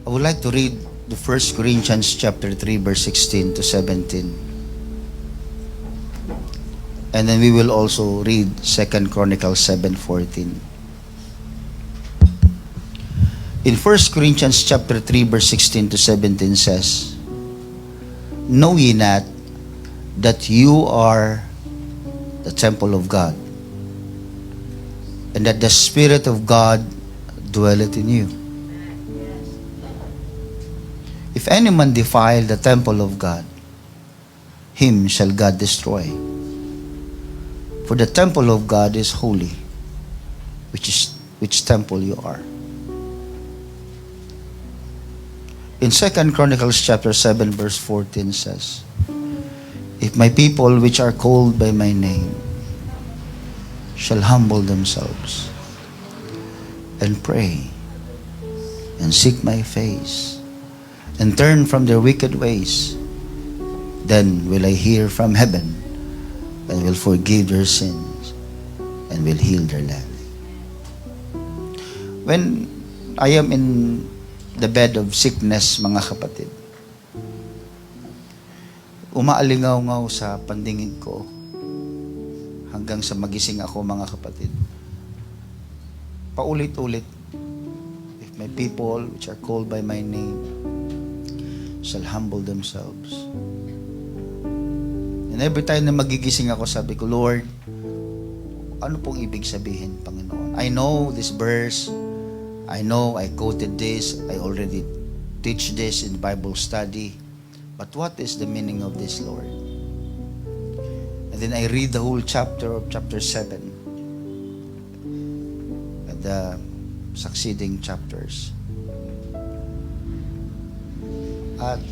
I would like to read the 1 Corinthians chapter 3 verse 16 to 17. And then we will also read 2 Chronicles 7:14. In 1 Corinthians chapter 3 verse 16 to 17 says, "Know ye not that you are the temple of God, and that the Spirit of God dwelleth in you? If any man defile the temple of God, him shall God destroy. For the temple of God is holy, which temple you are." In 2 Chronicles chapter 7 verse 14 says, "If my people which are called by my name shall humble themselves and pray and seek my face and turn from their wicked ways, then will I hear from heaven and will forgive their sins and will heal their land." When I am in the bed of sickness, mga kapatid, umaalingaw-ngaw sa pandingin ko hanggang sa magising ako, mga kapatid. Paulit-ulit, "If my people which are called by my name shall humble themselves." And every time na magigising ako, sabi ko, "Lord, ano pong ibig sabihin, Panginoon? I know this verse. I know I quoted this. I already teach this in Bible study. But what is the meaning of this, Lord?" And then I read the whole chapter of chapter 7 and the succeeding chapters. At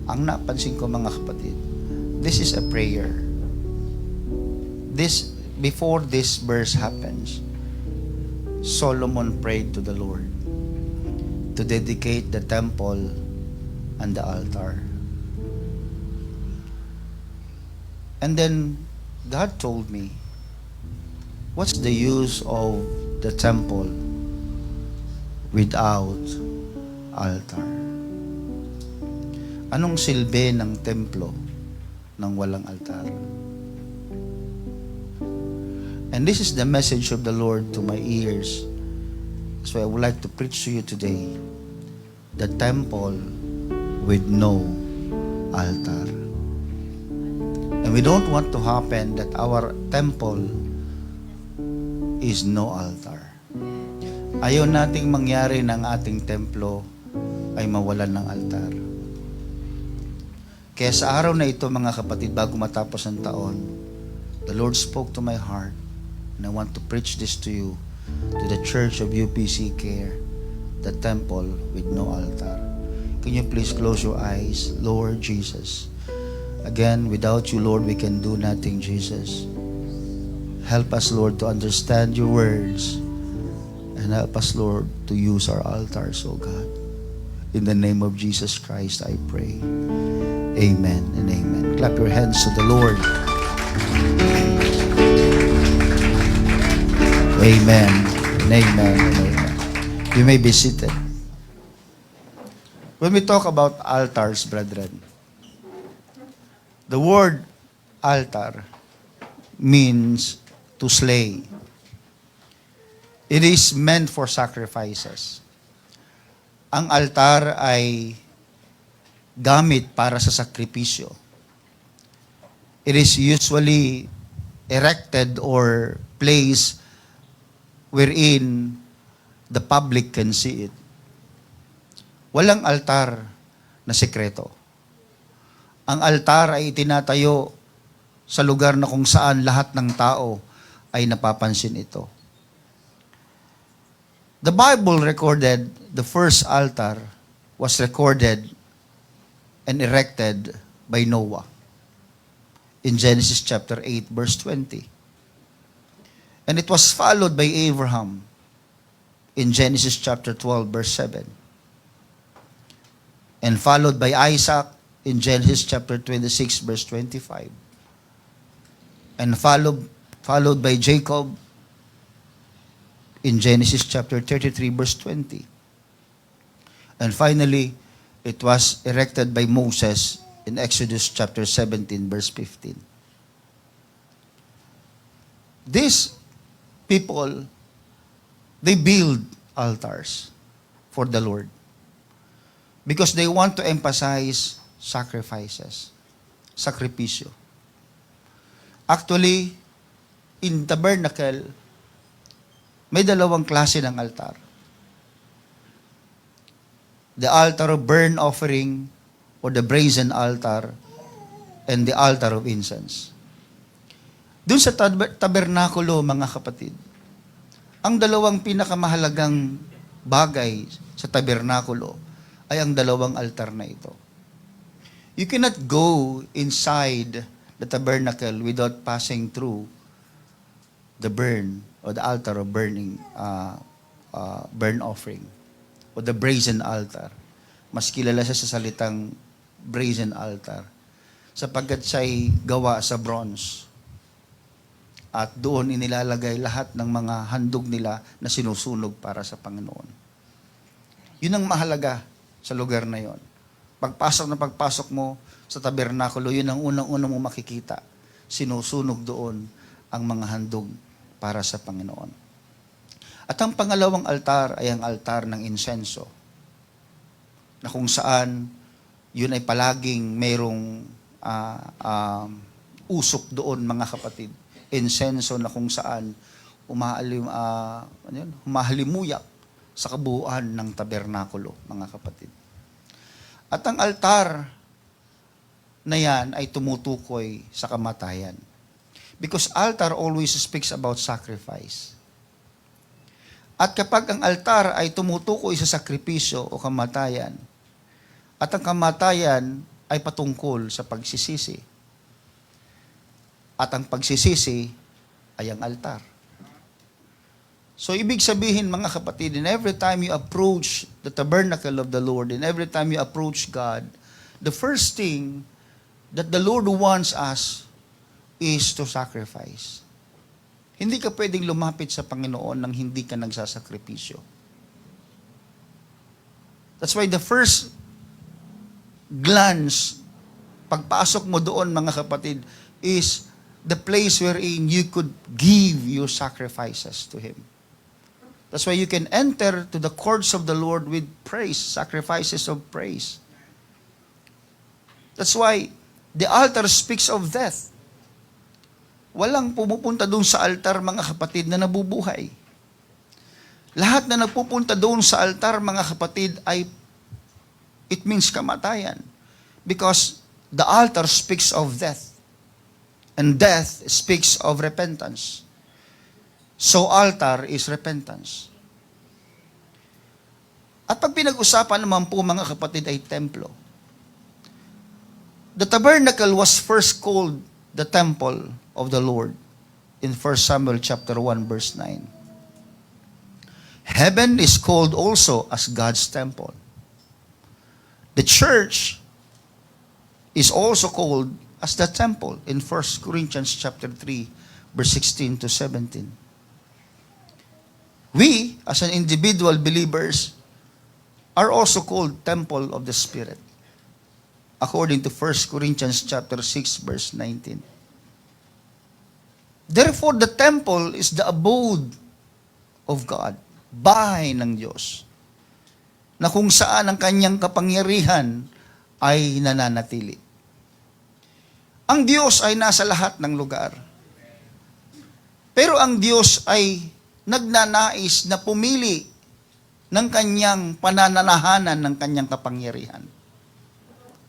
ang napansin ko, mga kapatid, this is a prayer. Before this verse happens, Solomon prayed to the Lord to dedicate the temple and the altar. And then God told me, what's the use of the temple without altar? Anong silbi ng templo nang walang altar? And this is the message of the Lord to my ears. So I would like to preach to you today, the temple with no altar. And we don't want to happen that our temple is no altar. Ayaw nating mangyari ng ating templo ay mawalan ng altar. Kaya sa araw na ito, mga kapatid, bago matapos ang taon, the Lord spoke to my heart, and I want to preach this to you, to the church of UPC Care, the temple with no altar. Can you please close your eyes? Lord Jesus, again, without you, Lord, we can do nothing, Jesus. Help us, Lord, to understand your words, and help us, Lord, to use our altars, oh God. In the name of Jesus Christ, I pray. Amen and amen. Clap your hands to the Lord. Amen and amen and amen. You may be seated. When we talk about altars, brethren, the word altar means to slay. It is meant for sacrifices. Ang altar ay gamit para sa sakripisyo. It is usually erected or placed wherein the public can see it. Walang altar na sekreto. Ang altar ay itinatayo sa lugar na kung saan lahat ng tao ay napapansin ito. The Bible recorded the first altar was recorded and erected by Noah in Genesis chapter 8 verse 20. And it was followed by Abraham in Genesis chapter 12 verse 7. And followed by Isaac in Genesis chapter 26 verse 25. And followed by Jacob in Genesis chapter 33, verse 20. And finally, it was erected by Moses in Exodus chapter 17, verse 15. These people, they build altars for the Lord because they want to emphasize sacrifices, sakripisyo. Actually, in tabernacle, may dalawang klase ng altar. The altar of burnt offering or the brazen altar and the altar of incense. Doon sa tabernakulo, mga kapatid, ang dalawang pinakamahalagang bagay sa tabernakulo ay ang dalawang altar na ito. You cannot go inside the tabernacle without passing through the burn or the altar of burn offering o the brazen altar. Mas kilala siya sa salitang brazen altar sapagkat siya'y gawa sa bronze. At doon inilalagay lahat ng mga handog nila na sinusunog para sa Panginoon. Yun ang mahalaga sa lugar na yon. Pagpasok mo sa tabernakulo, yun ang unang-unang mo makikita. Sinusunog doon ang mga handog para sa Panginoon. At ang pangalawang altar ay ang altar ng insenso, na kung saan yun ay palaging mayroong usok doon, mga kapatid. Insenso na kung saan humahalimuyak sa kabuuan ng tabernakulo, mga kapatid. At ang altar na yan ay tumutukoy sa kamatayan. Because altar always speaks about sacrifice. At kapag ang altar ay tumutukoy sa sakripisyo o kamatayan, at ang kamatayan ay patungkol sa pagsisisi, at ang pagsisisi ay ang altar. So, ibig sabihin, mga kapatid, and every time you approach the tabernacle of the Lord, and every time you approach God, the first thing that the Lord wants us is to sacrifice. Hindi ka pwedeng lumapit sa Panginoon nang hindi ka nagsasakripisyo. That's why the first glance, pagpasok mo doon, mga kapatid, is the place wherein you could give your sacrifices to Him. That's why you can enter to the courts of the Lord with praise, sacrifices of praise. That's why the altar speaks of death. Walang pumupunta doon sa altar, mga kapatid, na nabubuhay. Lahat na nagpupunta doon sa altar, mga kapatid, ay it means kamatayan. Because the altar speaks of death. And death speaks of repentance. So altar is repentance. At pag pinag-usapan naman po, mga kapatid, ay templo. The tabernacle was first called the temple of the Lord in 1 Samuel chapter 1 verse 9. Heaven is called also as God's temple. The church is also called as the temple in 1 Corinthians chapter 3 verse 16 to 17. We, as an individual believers, are also called temple of the Spirit, according to 1 Corinthians chapter 6 verse 19. Therefore, the temple is the abode of God, bahay ng Diyos, na kung saan ang kanyang kapangyarihan ay nananatili. Ang Diyos ay nasa lahat ng lugar. Pero ang Diyos ay nagnanais na pumili ng kanyang panananahanan ng kanyang kapangyarihan.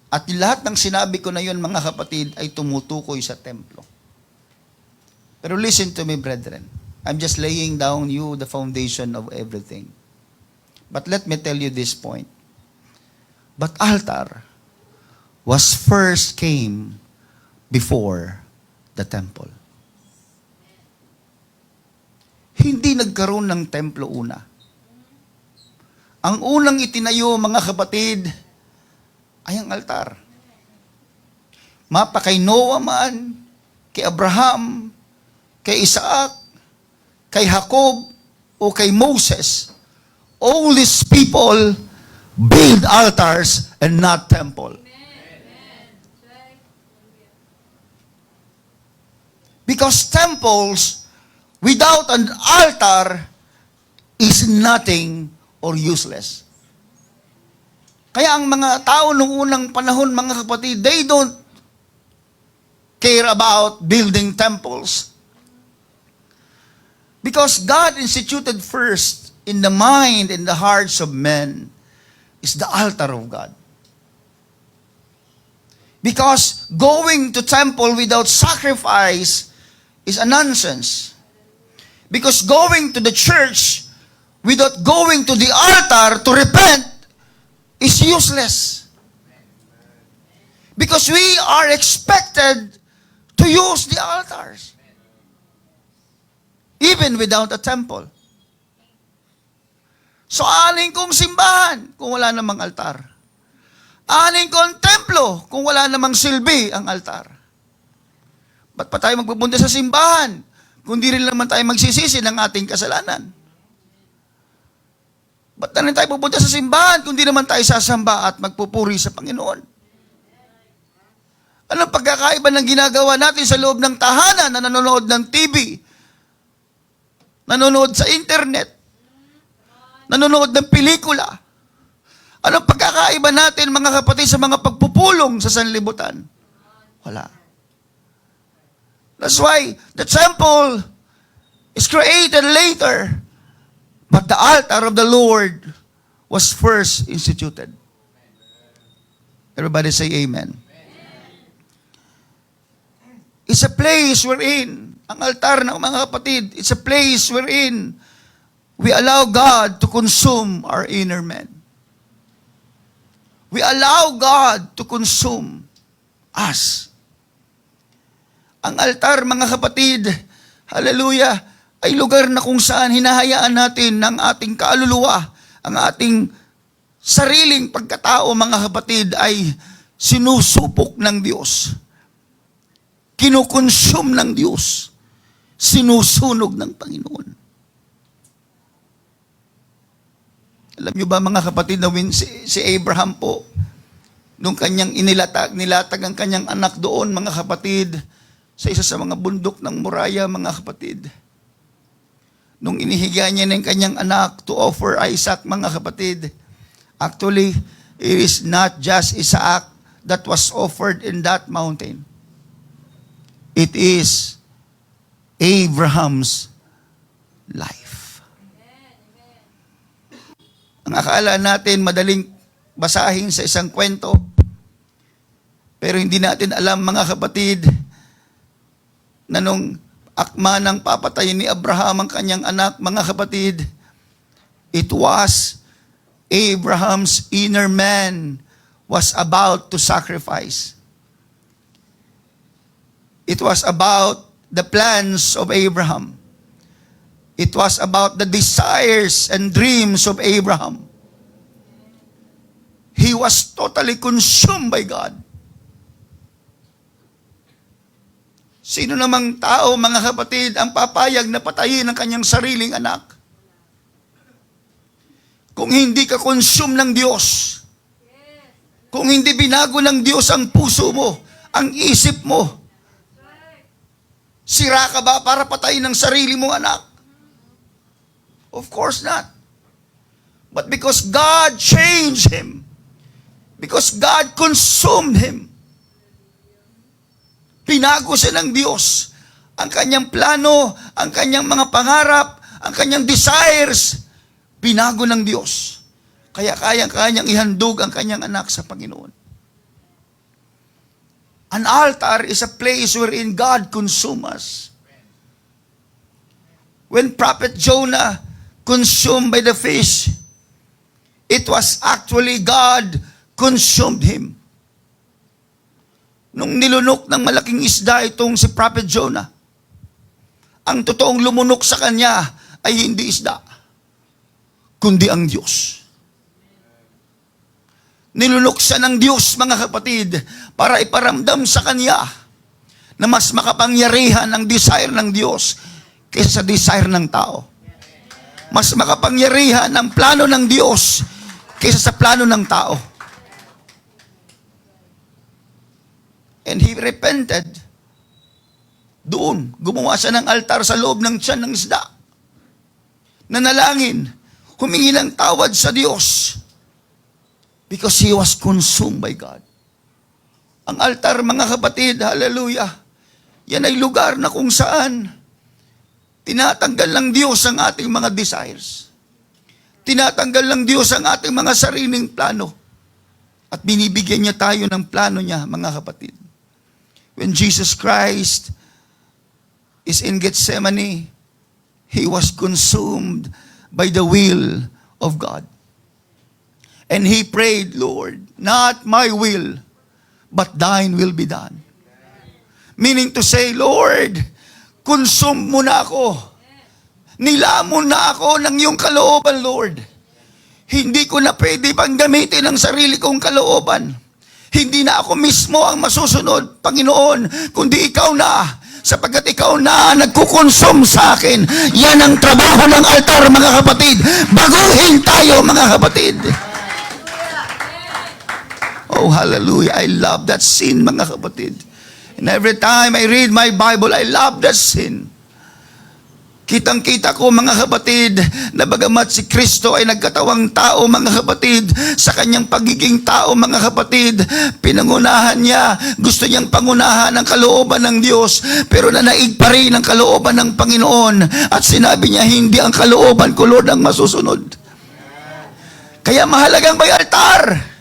At lahat ng sinabi ko na yun, mga kapatid, ay tumutukoy sa templo. Pero listen to me, brethren. I'm just laying down you the foundation of everything. But let me tell you this point. But altar was first came before the temple. Hindi nagkaroon ng templo una. Ang unang itinayo, mga kapatid, ay ang altar. Mapa kay Noah man, kay Abraham, kay Isaac, kay Jacob, o kay Moses, all these people build altars and not temple. Because temples without an altar is nothing or useless. Kaya ang mga tao noong unang panahon, mga kapatid, they don't care about building temples. Because God instituted first in the mind and the hearts of men is the altar of God. Because going to temple without sacrifice is a nonsense. Because going to the church without going to the altar to repent is useless. Because we are expected to use the altars. Even without a temple. So aning kong simbahan kung wala namang altar? Aning kong templo kung wala namang silbi ang altar? Ba't pa tayo magpupunta sa simbahan kung di rin naman tayo magsisisi ng ating kasalanan? Ba't na rin tayo pupunta sa simbahan kung di naman tayo sasamba at magpupuri sa Panginoon? Anong pagkakaiba ng ginagawa natin sa loob ng tahanan na nanonood ng TV, nanonood sa internet, nanonood ng pelikula? Anong pagkakaiba natin, mga kapatid, sa mga pagpupulong sa sanlibutan? Wala. That's why the temple is created later, but the altar of the Lord was first instituted. Everybody say amen. It's a place wherein, ang altar ng mga kapatid, it's a place wherein we allow God to consume our inner man. We allow God to consume us. Ang altar, mga kapatid, hallelujah, ay lugar na kung saan hinahayaan natin ng ating kaluluwa, ang ating sariling pagkatao, mga kapatid, ay sinusupok ng Diyos. Kinukonsume ng Diyos. Sinusunog ng Panginoon. Alam niyo ba, mga kapatid, na si Abraham po, nung kanyang nilatag ang kanyang anak doon, mga kapatid, sa isa sa mga bundok ng Moriah, mga kapatid. Nung inihiga niya ng kanyang anak to offer Isaac, mga kapatid, actually, it is not just Isaac that was offered in that mountain. It is Abraham's life. Ang akala natin, madaling basahin sa isang kwento, pero hindi natin alam, mga kapatid, na nung akma ng papatayin ni Abraham ang kanyang anak, mga kapatid, it was Abraham's inner man was about to sacrifice. It was about the plans of Abraham. It was about the desires and dreams of Abraham. He was totally consumed by God. Sino namang tao, mga kapatid, ang papayag na patayin ang kanyang sariling anak? Kung hindi ka consume ng Diyos, kung hindi binago ng Diyos ang puso mo, ang isip mo, sira ka ba para patayin ang sarili mong anak? Of course not. But because God changed him, because God consumed him, pinago siya ng Diyos. Ang kanyang plano, ang kanyang mga pangarap, ang kanyang desires, pinago ng Diyos. Kaya kayang-kayang ihandog ang kanyang anak sa Panginoon. An altar is a place wherein God consumes us. When Prophet Jonah consumed by the fish, it was actually God consumed him. Nung nilunok ng malaking isda itong si Prophet Jonah, ang totoong lumunok sa kanya ay hindi isda, kundi ang Diyos. Nilunok siya ng Diyos, mga kapatid, para iparamdam sa kanya na mas makapangyarihan ang desire ng Diyos kaysa sa desire ng tao. Mas makapangyarihan ang plano ng Diyos kaysa sa plano ng tao. And he repented. Doon, gumawa siya ng altar sa loob ng tiyan ng isda. Nanalangin, humingi ng tawad sa Diyos. Because he was consumed by God. Ang altar, mga kapatid, hallelujah, yan ay lugar na kung saan tinatanggal ng Diyos ang ating mga desires. Tinatanggal ng Diyos ang ating mga sariling plano. At binibigyan niya tayo ng plano niya, mga kapatid. When Jesus Christ is in Gethsemane, he was consumed by the will of God. And he prayed, Lord, not my will, but thine will be done. Meaning to say, Lord, consume mo na ako. Nilamon na ako ng iyong kalooban, Lord. Hindi ko na pwede pang gamitin ang sarili kong kalooban. Hindi na ako mismo ang masusunod, Panginoon, kundi ikaw na. Sapagkat ikaw na nagkukonsume sa akin. Yan ang trabaho ng altar, mga kapatid. Baguhin tayo, mga kapatid. Oh, hallelujah. I love that scene, mga kapatid. And every time I read my Bible, I love that scene. Kitang-kita ko, mga kapatid, na bagamat si Kristo ay nagkatawang tao, mga kapatid, sa kanyang pagiging tao, mga kapatid, pinangunahan niya, gusto niyang pangunahan ang kalooban ng Diyos, pero nanaig pa rin ang kalooban ng Panginoon. At sinabi niya, hindi ang kalooban ko, Lord, ang masusunod. Kaya mahalagang may altar.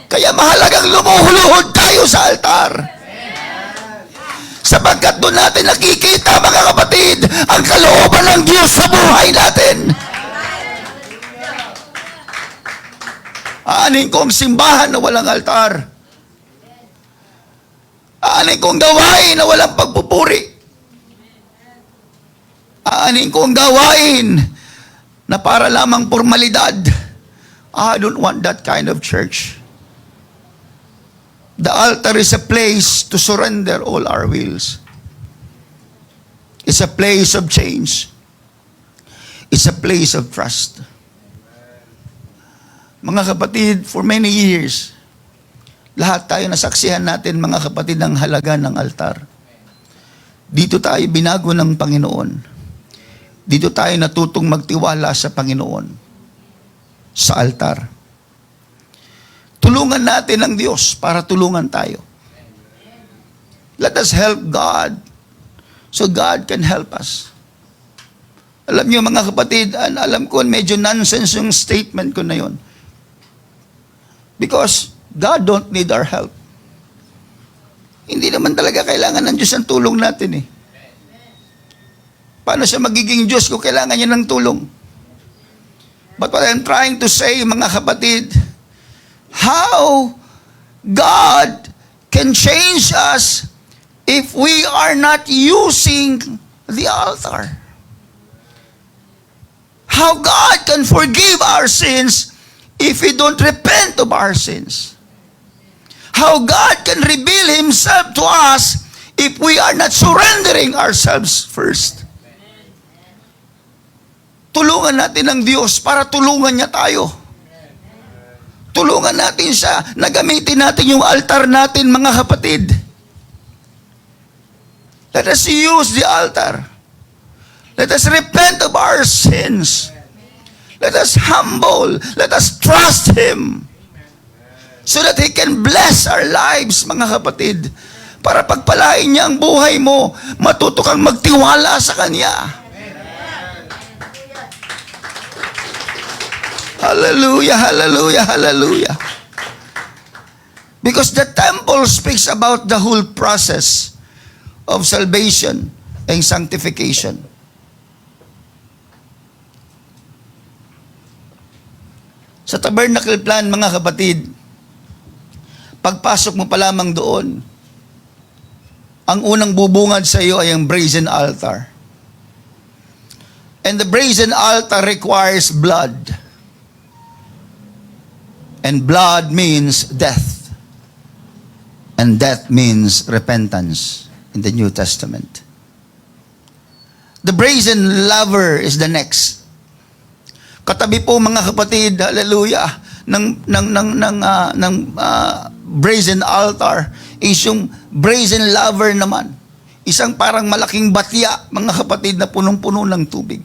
Kaya mahalagang lumuhuluhod tayo sa altar. Sapagkat doon natin nakikita, mga kapatid, ang kalooban ng Diyos sa buhay natin. Aanin kong simbahan na walang altar. Aanin kong gawain na walang pagpupuri. Aanin kong gawain na para lamang formalidad. I don't want that kind of church. The altar is a place to surrender all our wills. It's a place of change. It's a place of trust. Mga kapatid, for many years, lahat tayo nasaksihan natin, mga kapatid, ng halaga ng altar. Dito tayo binago ng Panginoon. Dito tayo natutong magtiwala sa Panginoon. Sa altar. Tulungan natin ang Diyos para tulungan tayo. Let us help God so God can help us. Alam niyo, mga kapatid, alam ko medyo nonsense yung statement ko na yun. Because God don't need our help. Hindi naman talaga kailangan ng Diyos ang tulong natin eh. Paano siya magiging Diyos kung kailangan niya ng tulong? But what I'm trying to say, mga kapatid, how God can change us if we are not using the altar. How God can forgive our sins if we don't repent of our sins. How God can reveal Himself to us if we are not surrendering ourselves first. Tulungan natin ang Diyos para tulungan niya tayo. Tulungan natin siya na gamitin natin yung altar natin, mga kapatid. Let us use the altar. Let us repent of our sins. Let us humble. Let us trust Him. So that He can bless our lives, mga kapatid. Para pagpalain niya ang buhay mo, matuto kang magtiwala sa Kanya. Hallelujah, hallelujah, hallelujah. Because the temple speaks about the whole process of salvation and sanctification. Sa tabernacle plan, mga kapatid, pagpasok mo pa lamang doon, ang unang bubungad sa iyo ay ang brazen altar. And the brazen altar requires blood. And blood means death. And death means repentance in the New Testament. The brazen laver is the next. Katabi po mga kapatid, hallelujah, ng brazen altar is yung brazen laver naman. Isang parang malaking batya, mga kapatid, na punong-puno ng tubig.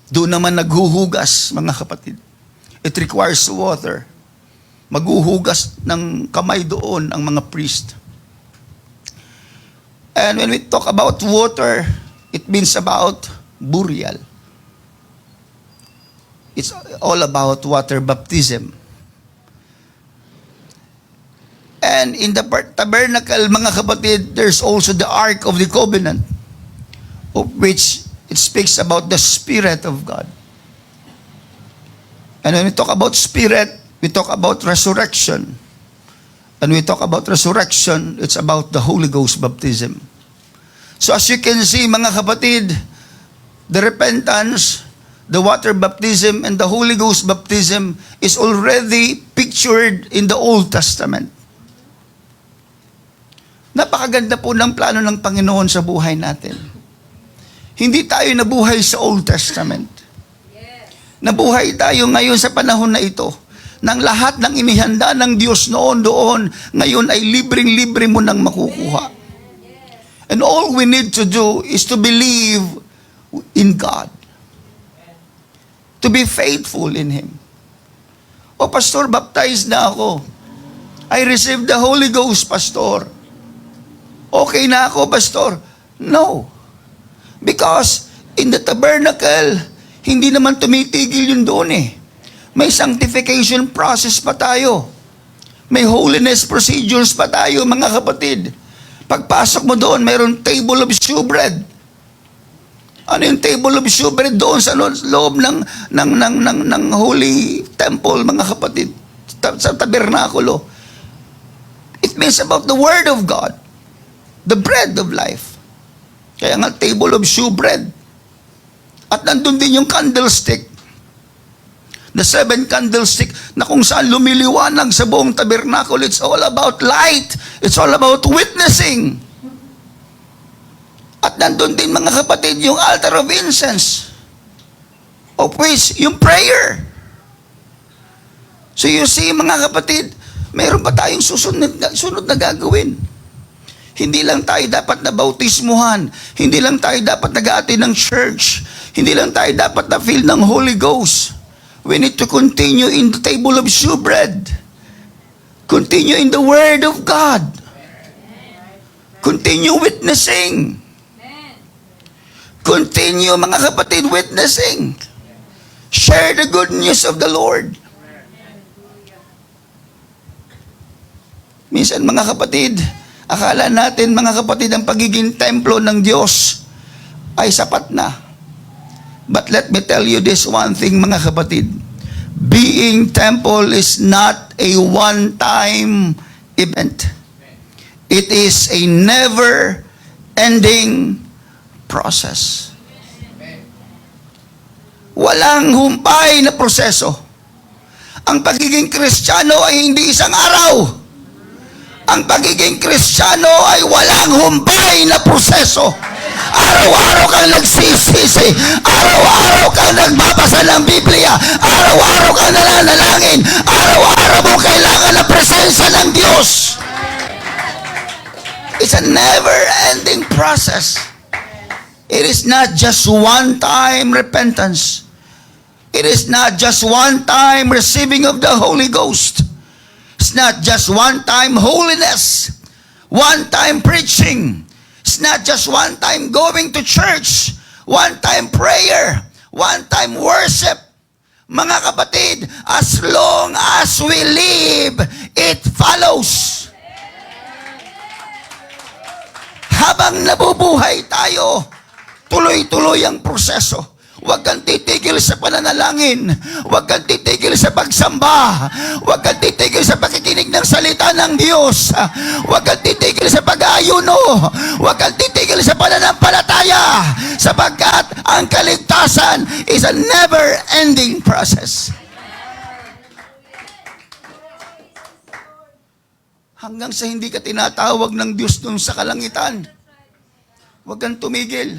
Doon naman naghuhugas, mga kapatid. It requires water. Maghuhugas ng kamay doon ang mga priest. And when we talk about water, it means about burial. It's all about water baptism. And in the tabernacle, mga kapatid, there's also the Ark of the Covenant, of which it speaks about the Spirit of God. And when we talk about Spirit, we talk about resurrection. And we talk about resurrection, it's about the Holy Ghost baptism. So as you can see, mga kapatid, the repentance, the water baptism, and the Holy Ghost baptism is already pictured in the Old Testament. Napakaganda po ng plano ng Panginoon sa buhay natin. Hindi tayo nabuhay sa Old Testament. Nabuhay tayo ngayon sa panahon na ito, nang lahat ng inihanda ng Diyos noon doon, ngayon ay libreng-libre mo nang makukuha. And all we need to do is to believe in God. To be faithful in Him. O Pastor, baptized na ako. I received the Holy Ghost, Pastor. Okay na ako, Pastor. No. Because in the tabernacle, hindi naman tumitigil yun doon eh. May sanctification process pa tayo. May holiness procedures pa tayo, mga kapatid. Pagpasok mo doon, mayroon table of shewbread. Ano yung table of shewbread doon sa loob ng holy temple, mga kapatid, sa tabernakulo? It means about the Word of God, the bread of life. Kaya nga, table of shewbread. At nandun din yung candlestick, the 7 candlestick, na kung saan lumiliwanag sa buong tabernacle. It's all about light. It's all about witnessing. At nandun din, mga kapatid, yung altar of incense, of which, yung prayer. So you see, mga kapatid, mayroon pa tayong sunod na gagawin. Hindi lang tayo dapat na bautismuhan. Hindi lang tayo dapat nag-aattend ng church. Hindi lang tayo dapat na feel ng Holy Ghost. We need to continue in the table of shewbread. Continue in the Word of God. Continue witnessing. Continue, mga kapatid, witnessing. Share the good news of the Lord. Minsan, mga kapatid, akala natin, mga kapatid, ang pagiging templo ng Diyos ay sapat na. But let me tell you this one thing, mga kapatid. Being temple is not a one-time event. It is a never-ending process. Walang humpay na proseso. Ang pagiging Kristiyano ay hindi isang araw. Ang pagiging Kristiyano ay walang humpay na proseso. Araw-araw kang nagsisisi. Araw-araw kang nagbabasa ng Biblia. Araw-araw kang nananalangin. Araw-araw mo kailangan ng presensya ng Diyos. It's a never-ending process. It is not just one-time repentance. It is not just one-time receiving of the Holy Ghost. It's not just one-time holiness, one-time preaching. It's not just one-time going to church, one-time prayer, one-time worship. Mga kapatid, as long as we live, it follows. Habang nabubuhay tayo, tuloy-tuloy ang proseso. Huwag kang titigil sa pananalangin. Huwag kang titigil sa pagsamba. Huwag kang titigil sa pakikinig ng salita ng Diyos. Huwag kang titigil sa pag-aayuno. Huwag kang titigil sa pananampalataya. Sapagkat ang kaligtasan is a never-ending process. Hanggang sa hindi ka tinatawag ng Diyos dun sa kalangitan, huwag kang tumigil.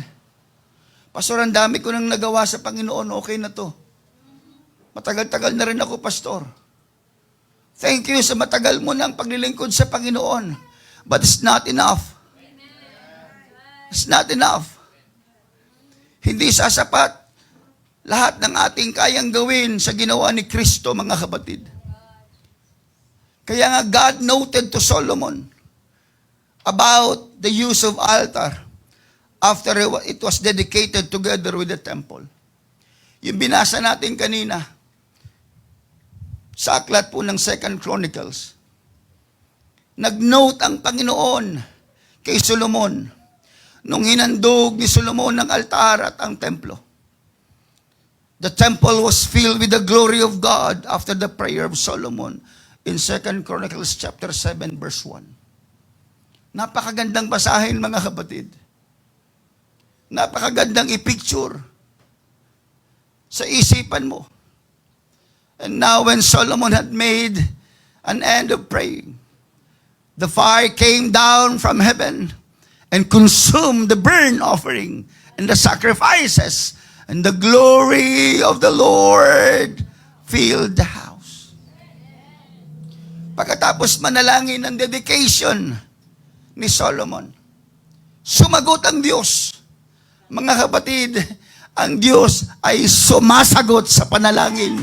Pastor, ang dami ko nang nagawa sa Panginoon, okay na to. Matagal-tagal na rin ako, Pastor. Thank you sa matagal mo ng paglilingkod sa Panginoon. But it's not enough. It's not enough. Hindi sasapat lahat ng ating kayang gawin sa ginawa ni Kristo, mga kapatid. Kaya nga God noted to Solomon about the use of altar after it was dedicated together with the temple. Yung binasa natin kanina, sa aklat po ng 2 Chronicles, nag-note ang Panginoon kay Solomon nung hinandog ni Solomon ng altar at ang templo. The temple was filled with the glory of God after the prayer of Solomon in 2 Chronicles chapter 7 verse 1. Napakagandang basahin, mga kapatid. Napakagandang i-picture sa isipan mo. And now when Solomon had made an end of praying, the fire came down from heaven and consumed the burnt offering and the sacrifices, and the glory of the Lord filled the house. Pagkatapos manalangin ng dedication ni Solomon, sumagot ang Diyos. Mga kapatid, ang Diyos ay sumasagot sa panalangin.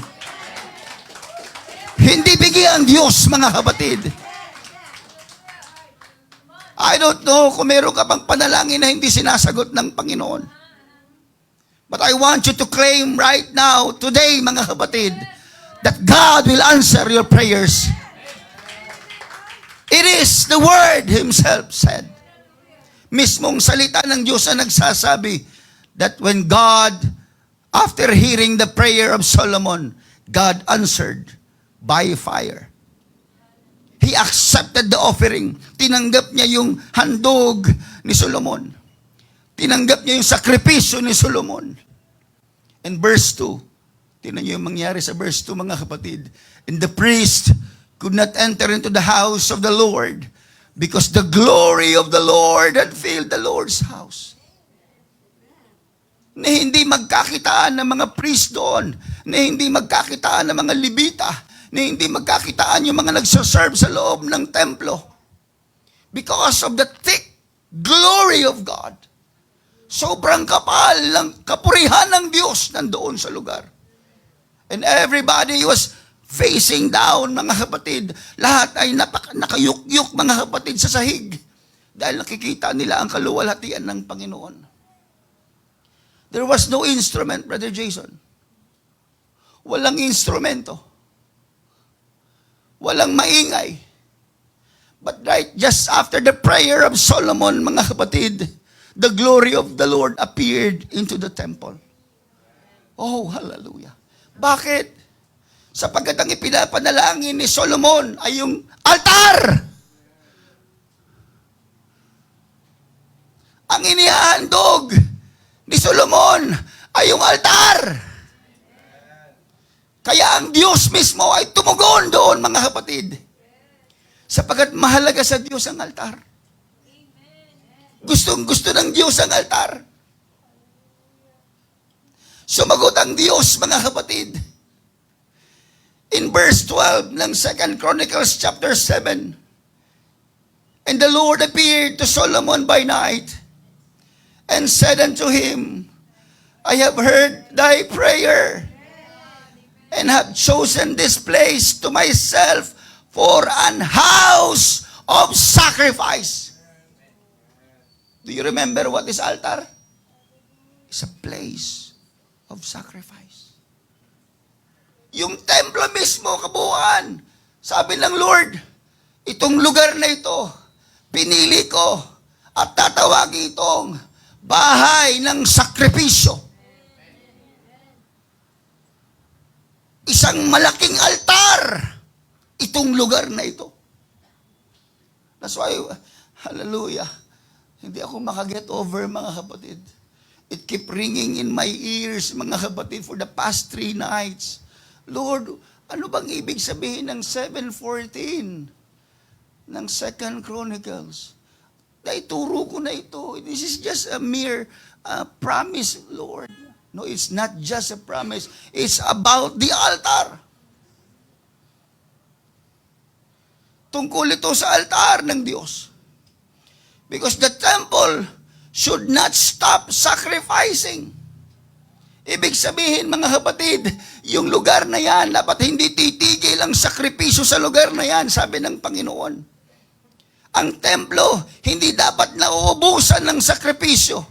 Hindi bigay ang Diyos, mga kapatid. I don't know kung meron ka pang panalangin na hindi sinasagot ng Panginoon. But I want you to claim right now, today, mga kapatid, that God will answer your prayers. It is the Word Himself said. Mismong salita ng Diyos na nagsasabi that when God, after hearing the prayer of Solomon, God answered by fire. He accepted the offering. Tinanggap niya yung handog ni Solomon. Tinanggap niya yung sakripisyo ni Solomon. And verse 2, tingnan niyo yung mangyari sa verse 2, mga kapatid. And the priest could not enter into the house of the Lord because the glory of the Lord had filled the Lord's house. Na hindi magkakitaan ng mga priest doon, na hindi magkakitaan ng mga Levita, na hindi magkakitaan yung mga nagsaserve sa loob ng templo. Because of the thick glory of God. Sobrang kapal ng kapurihan ng Diyos nandoon sa lugar. And everybody was facing down, mga kapatid. Lahat ay nakayukyuk, mga kapatid, sa sahig. Dahil nakikita nila ang kaluwalhatian ng Panginoon. There was no instrument, Brother Jason. Walang instrumento. Walang maingay. But right just after the prayer of Solomon, mga kapatid, the glory of the Lord appeared into the temple. Oh, hallelujah. Bakit? Sapagkat ang ipinapanalangin ni Solomon ay yung altar. Ang inihahandog ni Solomon ay yung altar. Kaya ang Diyos mismo ay tumugon doon, mga kapatid. Sapagkat mahalaga sa Diyos ang altar. Gustong-gusto ng Diyos ang altar. Sumagot ang Diyos, mga kapatid. In verse 12 ng 2 Chronicles chapter 7, and the Lord appeared to Solomon by night and said unto him, I have heard thy prayer and have chosen this place to myself for an house of sacrifice. Do you remember what is altar? It's a place of sacrifice. Yung templo mismo, kabuuan. Sabi ng Lord, itong lugar na ito, pinili ko at tatawagin itong bahay ng sakripisyo. Isang malaking altar itong lugar na ito. That's why, hallelujah, hindi ako makaget over, mga kapatid. It keep ringing in my ears, mga kapatid, for the past 3 nights. Lord, ano bang ibig sabihin ng 7:14 ng 2 Chronicles? Naituro ko na ito. This is just a mere a promise, Lord. No, it's not just a promise. It's about the altar. Tungkol ito sa altar ng Diyos. Because the temple should not stop sacrificing. Ibig sabihin, mga kapatid, yung lugar na yan, dapat hindi titigil ang sakripisyo sa lugar na yan, sabi ng Panginoon. Ang templo, hindi dapat nauubusan ng sakripisyo.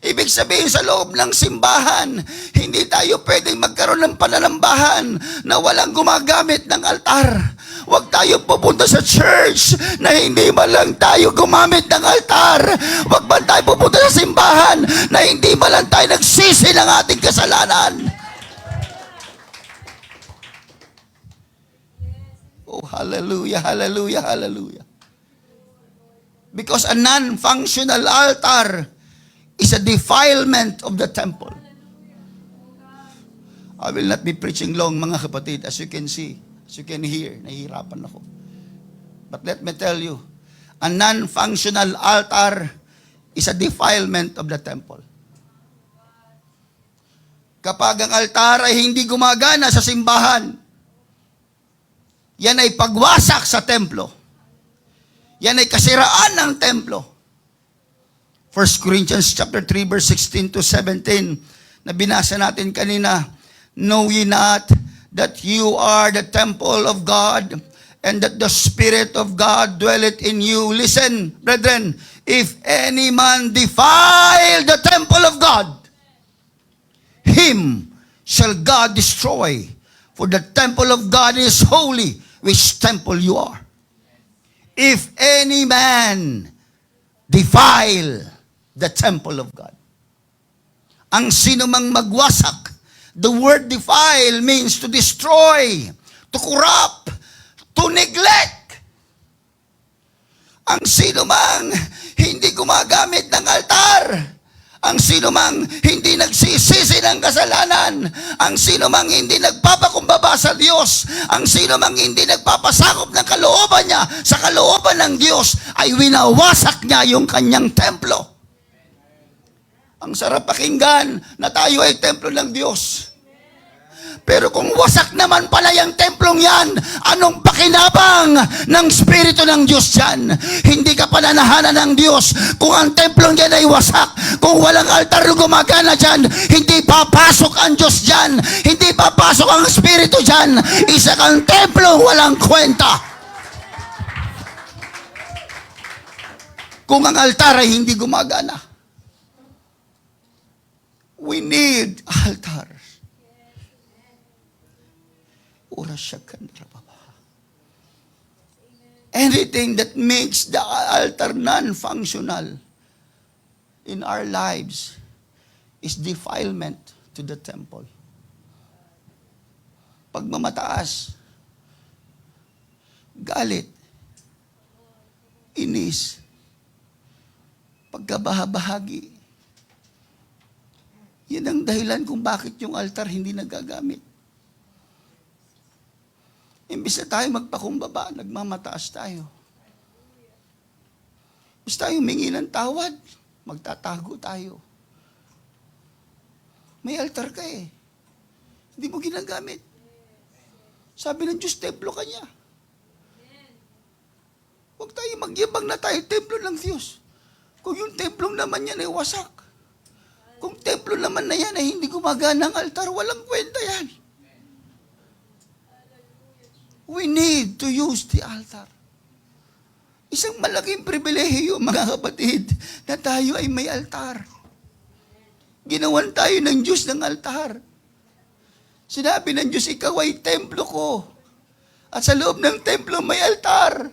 Ibig sabihin, sa loob ng simbahan, hindi tayo pwedeng magkaroon ng pananambahan na walang gumagamit ng altar. Huwag tayo pupunta sa church na hindi man lang tayo gumamit ng altar. Huwag man tayo pupunta sa simbahan na hindi man lang tayo nagsisi ng ating kasalanan. Oh, hallelujah, hallelujah, hallelujah. Because a non-functional altar is a defilement of the temple. I will not be preaching long, mga kapatid, as you can see. As you can hear, nahihirapan ako. But let me tell you, a non-functional altar is a defilement of the temple. Kapag ang altar ay hindi gumagana sa simbahan, yan ay pagwasak sa templo. Yan ay kasiraan ng templo. 1 Corinthians chapter 3 verse 16 to 17 na binasa natin kanina, know ye not that you are the temple of God, and that the Spirit of God dwelleth in you. Listen, brethren, if any man defile the temple of God, him shall God destroy. For the temple of God is holy, which temple you are. If any man defile the temple of God. Ang sino mang magwasak. The word defile means to destroy, to corrupt, to neglect. Ang sino mang hindi gumagamit ng altar, ang sino mang hindi nagsisisi ng kasalanan, ang sino mang hindi nagpapakumbaba sa Diyos, ang sino mang hindi nagpapasakop ng kalooban niya sa kalooban ng Diyos, ay winawasak niya yung kanyang templo. Ang sarap pakinggan na tayo ay templo ng Diyos. Pero kung wasak naman pala yung templong yan, anong pakinabang ng Espiritu ng Diyos dyan? Hindi ka pananahanan ng Diyos. Kung ang templong yan ay wasak, kung walang altar gumagana dyan, hindi papasok ang Diyos dyan. Hindi papasok ang Espiritu dyan. Isa kang templong walang kwenta. Kung ang altar ay hindi gumagana. We need altars. Anything that makes the altar non-functional in our lives is defilement to the temple. Pagmamataas, galit, inis, pagkabahabahagi. Yan ang dahilan kung bakit yung altar hindi nagagamit. Imbis na tayo magpakumbaba, nagmamataas tayo. Imbis tayo humingi ng tawad, magtatago tayo. May altar ka eh. Hindi mo ginagamit. Sabi ng Diyos, templo ka niya. Huwag tayo magyabang na tayo, templo ng Diyos. Kung yung templong naman yan ay wasak. Kung templo naman na yan ay hindi gumagana ang altar, walang kwenta yan. We need to use the altar. Isang malaking pribilehiyo, mga kapatid, na tayo ay may altar. Ginawan tayo ng Diyos ng altar. Sinabi ng Diyos, ikaw ay templo ko. At sa loob ng templo may altar.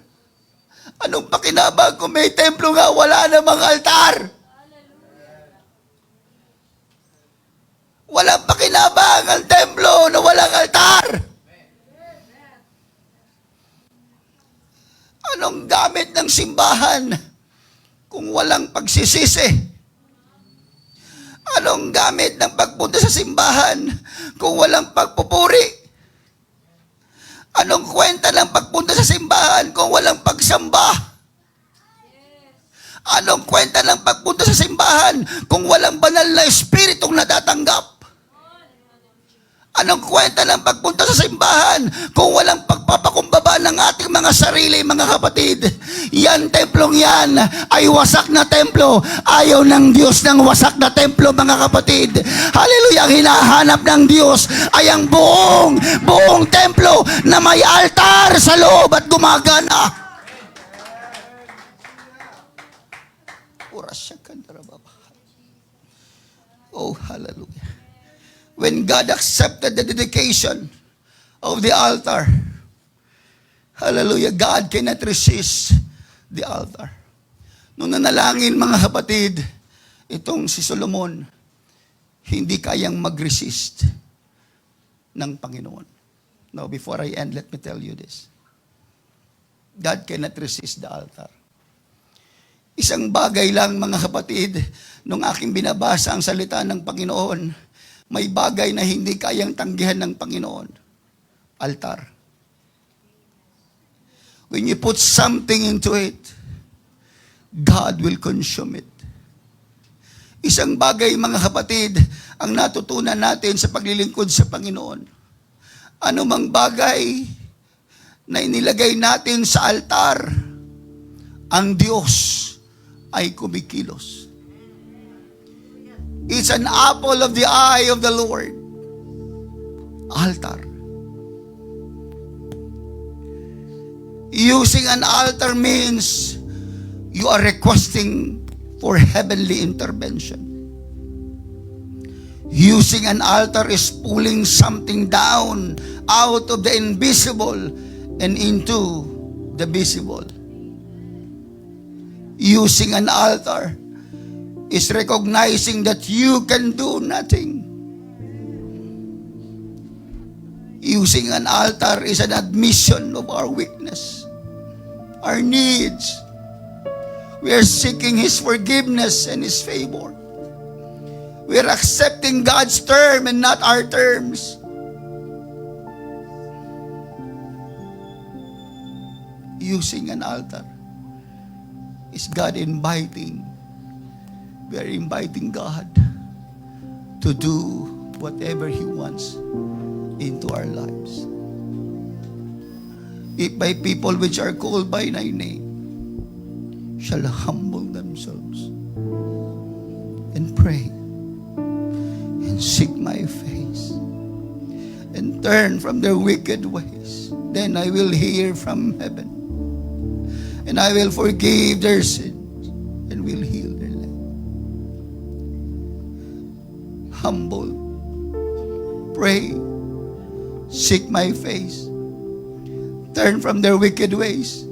Anong pakinabang kung may templo nga, wala namang altar? Walang pakinabang ang templo na walang altar. Anong gamit ng simbahan kung walang pagsisisi? Anong gamit ng pagpunta sa simbahan kung walang pagpupuri? Anong kwenta ng pagpunta sa simbahan kung walang pagsamba? Anong kwenta ng pagpunta sa simbahan kung walang banal na espiritong natatanggap? Anong kwenta ng pagpunta sa simbahan kung walang pagpapakumbaba ng ating mga sarili, mga kapatid? Yan, templong yan ay wasak na templo. Ayaw ng Diyos ng wasak na templo, mga kapatid. Hallelujah! Ang hinahanap ng Diyos ay ang buong templo na may altar sa loob at gumagana. Oh, hallelujah. When God accepted the dedication of the altar, hallelujah, God cannot resist the altar. Nung nanalangin, mga kapatid, itong si Solomon, hindi kayang mag-resist ng Panginoon. Now, before I end, let me tell you this. God cannot resist the altar. Isang bagay lang, mga kapatid, nung aking binabasa ang salita ng Panginoon, may bagay na hindi kayang tanggihan ng Panginoon. Altar. When you put something into it, God will consume it. Isang bagay, mga kapatid, ang natutunan natin sa paglilingkod sa Panginoon. Ano mang bagay na inilagay natin sa altar, ang Diyos ay kumikilos. It's an apple of the eye of the Lord. Altar. Using an altar means you are requesting for heavenly intervention. Using an altar is pulling something down out of the invisible and into the visible. Using an altar is recognizing that you can do nothing. Using an altar is an admission of our weakness, our needs. We are seeking His forgiveness and His favor. We are accepting God's term and not our terms. Using an altar is God inviting. We are inviting God to do whatever He wants into our lives. If my people which are called by Thy name shall humble themselves and pray and seek my face and turn from their wicked ways, then I will hear from heaven and I will forgive their sins and will heal their land. Humble, pray, seek my face, turn from their wicked ways.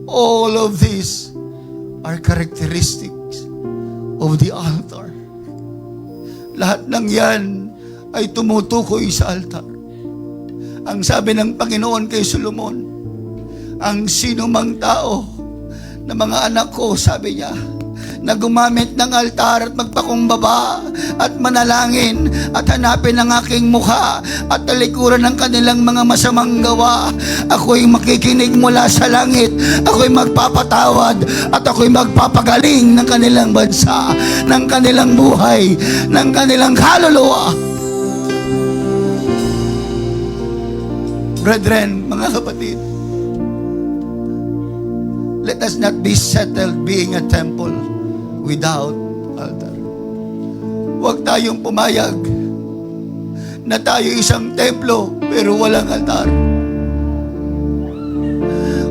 All of these are characteristics of the altar. Lahat ng yan ay tumutukoy sa altar. Ang sabi ng Panginoon kay Solomon, ang sino mang tao na mga anak ko, sabi niya, na gumamit ng altar at magpakumbaba at manalangin at hanapin ang aking mukha at talikuran ng kanilang mga masamang gawa, ako'y makikinig mula sa langit, ako'y magpapatawad at ako'y magpapagaling ng kanilang bansa, ng kanilang buhay, ng kanilang kaluluwa. Brethren, mga kapatid, let us not be settled being a temple without altar. Huwag tayong pumayag na tayo isang templo pero walang altar.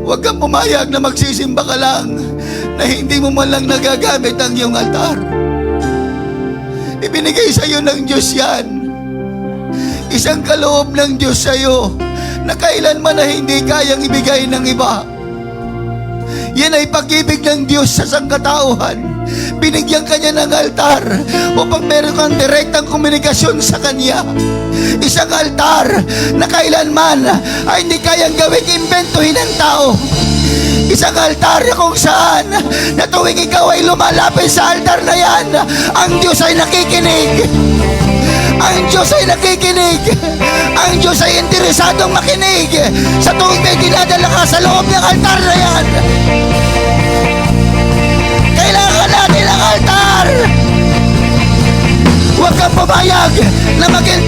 Huwag kang pumayag na magsisimba ka lang na hindi mo man lang nagagamit ang iyong altar. Ibinigay sa iyo ng Diyos yan. Isang kaloob ng Diyos sa iyo na kailanman na hindi kayang ibigay ng iba. Yan ay pag-ibig ng Diyos sa sangkatauhan. Binigyan ka niya ng altar upang meron kang direktang komunikasyon sa Kanya. Isang altar na kailanman ay hindi kayang gawing imbentohin ng tao. Isang altar na kung saan na tuwing ikaw ay lumalapit sa altar na yan, ang Diyos ay nakikinig. Ang Diyos ay nakikinig. Ang Diyos ay interesadong makinig sa tuwing may dinadala ka sa loob ng altar na yan. altar! Huwag kang pumayag na maging